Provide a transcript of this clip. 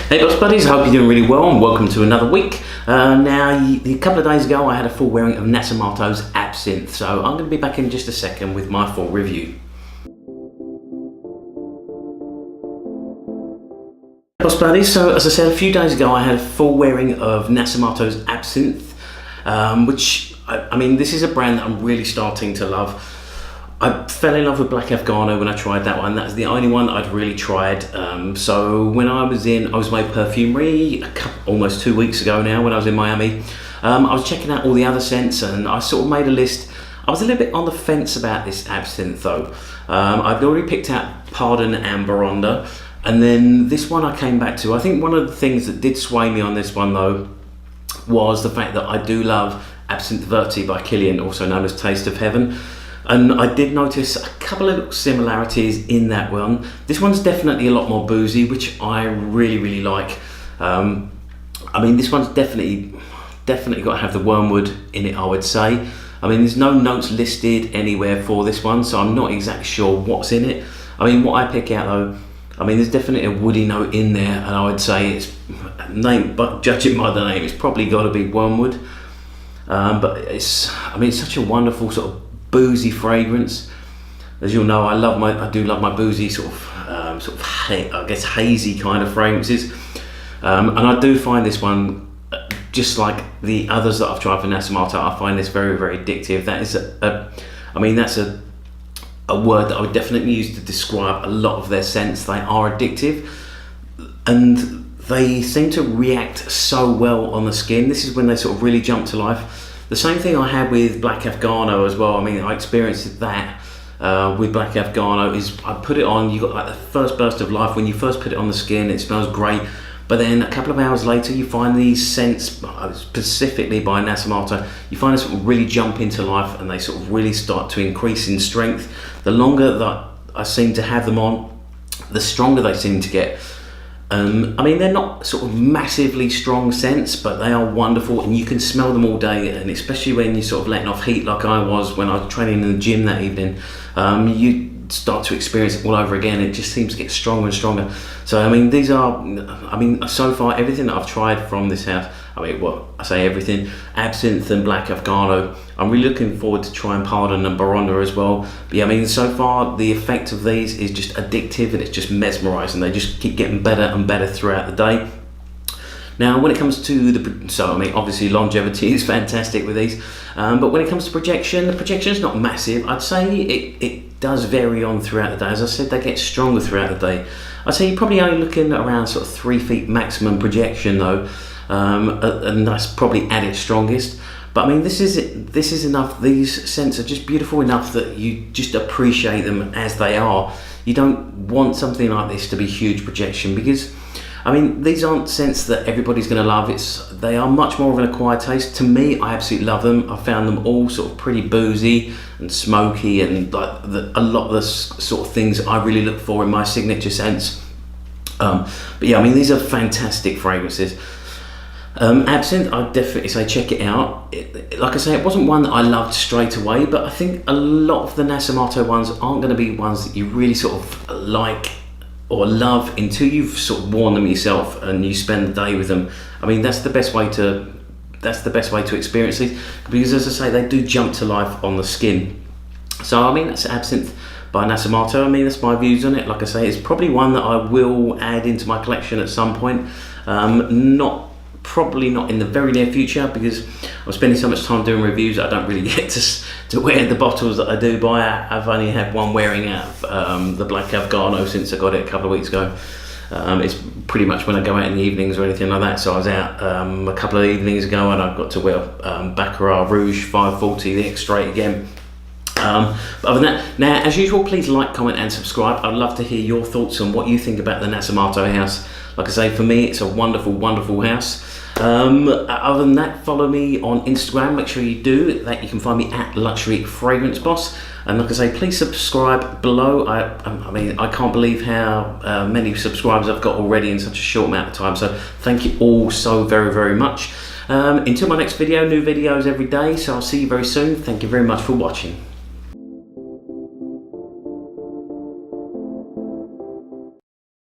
Hey boss buddies, I hope you're doing really well and welcome to another week. A couple of days ago I had a full wearing of Nasomatto's Absinth, so I'm going to be back in just a second with my full review. Boss buddies, so as I said a few days ago I had a full wearing of Nasomatto's Absinth, which, this is a brand that I'm really starting to love. I fell in love with Black Afghano when I tried that one. That's the only one I'd really tried. So when I was in Osmo Perfumery almost 2 weeks ago now, when I was in Miami, I was checking out all the other scents and I sort of made a list. I was a little bit on the fence about this Absinthe though. I'd already picked out Pardon and Baronda, and then this one I came back to. I think one of the things that did sway me on this one though was the fact that I do love Absinthe Verte by Kilian, also known as Taste of Heaven. And I did notice a couple of little similarities in that one. This one's definitely a lot more boozy, which I really like. This one's definitely got to have the wormwood in it, I would say. There's no notes listed anywhere for this one, so I'm not exactly sure what's in it. What I pick out though, there's definitely a woody note in there, and I would say but judging by the name, it's probably got to be wormwood. But it's such a wonderful sort of boozy fragrance. As you'll know, I do love my boozy sort of hazy kind of fragrances, and I do find this one, just like the others that I've tried for Nasomatto, I find this very addictive. That is that's a word that I would definitely use to describe a lot of their scents. They are addictive, and they seem to react so well on the skin. This is when they sort of really jump to life. The same thing I had with Black Afghano as well. I experienced that with Black Afghano. Is I put it on, you got like the first burst of life. When you first put it on the skin, it smells great. But then a couple of hours later, you find these scents, specifically by Nasomatto, you find them sort of really jump into life and they sort of really start to increase in strength. The longer that I seem to have them on, the stronger they seem to get. They're not sort of massively strong scents, but they are wonderful and you can smell them all day, and especially when you're sort of letting off heat like I was when I was training in the gym that evening, you start to experience it all over again. It just seems to get stronger and stronger. So these are, so far everything that I've tried from this house, I say everything, Absinthe and Black Afghano, I'm really looking forward to trying Pardon and Baronda as well. But so far the effect of these is just addictive and it's just mesmerising. They just keep getting better and better throughout the day. Now when it comes to obviously longevity is fantastic with these, but when it comes to projection, the projection is not massive. I'd say it does vary on throughout the day. As I said, they get stronger throughout the day. I'd say you're probably only looking at around sort of 3 feet maximum projection though, and that's probably at its strongest. But this is enough. These scents are just beautiful enough that you just appreciate them as they are. You don't want something like this to be huge projection, because these aren't scents that everybody's going to love. They are much more of an acquired taste. To me, I absolutely love them. I found them all sort of pretty boozy and smoky, and like a lot of the sort of things I really look for in my signature scents. These are fantastic fragrances. Absinthe, I'd definitely say check it out. Like I say, it wasn't one that I loved straight away, but I think a lot of the Nasomatto ones aren't going to be ones that you really sort of like or love until you've sort of worn them yourself and you spend the day with them. That's the best way to experience these, because as I say, they do jump to life on the skin. So that's Absinthe by Nasomatto. That's my views on it. Like I say, it's probably one that I will add into my collection at some point. Probably not in the very near future, because I'm spending so much time doing reviews I don't really get to wear the bottles that I do buy. I've only had one wearing out of the Black Afghano since I got it a couple of weeks ago. It's pretty much when I go out in the evenings or anything like that. So I was out a couple of evenings ago and I got to wear Baccarat Rouge 540, the X-Straight again. But other than that, now as usual, please like, comment and subscribe. I'd love to hear your thoughts on what you think about the Nasomatto house. Like I say, for me it's a wonderful house. Other than that, follow me on Instagram. Make sure you do that. You can find me at Luxury Fragrance Boss. And like I say, please subscribe below. I can't believe how many subscribers I've got already in such a short amount of time. So thank you all so very much. Until my next video, new videos every day. So I'll see you very soon. Thank you very much for watching.